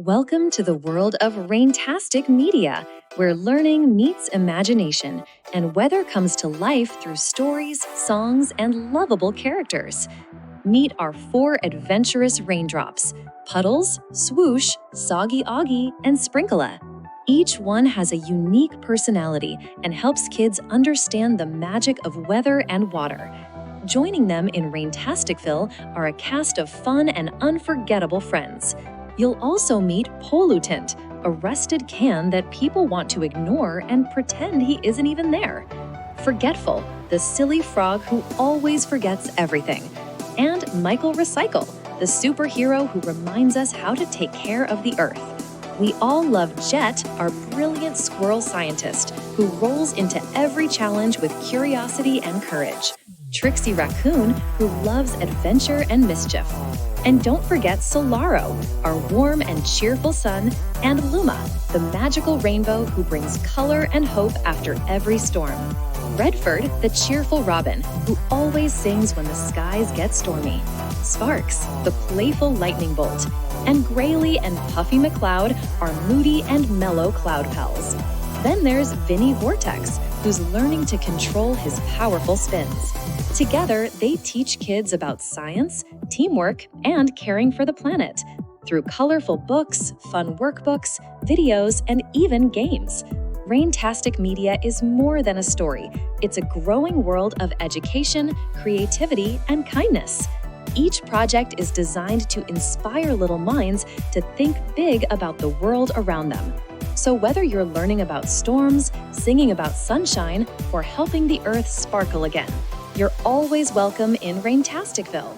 Welcome to the world of Raintastic Media, where learning meets imagination and weather comes to life through stories, songs, and lovable characters. Meet our 4 adventurous raindrops: Puddles, Swoosh, Soggy-Oggy, and Sprinkelle. Each one has a unique personality and helps kids understand the magic of weather and water. Joining them in Raintasticville are a cast of fun and unforgettable friends. You'll also meet Pollutant, a rusted can that people want to ignore and pretend he isn't even there. Forgetful, the silly frog who always forgets everything. And Michael Recycle, the superhero who reminds us how to take care of the earth. We all love Jet, our brilliant squirrel scientist, who rolls into every challenge with curiosity and courage. Trixie Raccoon, who loves adventure and mischief. And don't forget Solaro, our warm and cheerful sun, and Luma, the magical rainbow who brings color and hope after every storm. Redford, the cheerful robin, who always sings when the skies get stormy. Sparks, the playful lightning bolt. And Grayly and Puffy McCloud are moody and mellow cloud pals. Then there's Vinny Vortex, who's learning to control his powerful spins. Together, they teach kids about science, teamwork, and caring for the planet through colorful books, fun workbooks, videos, and even games. Raintastic Media is more than a story. It's a growing world of education, creativity, and kindness. Each project is designed to inspire little minds to think big about the world around them. So whether you're learning about storms, singing about sunshine, or helping the earth sparkle again, you're always welcome in Raintasticville.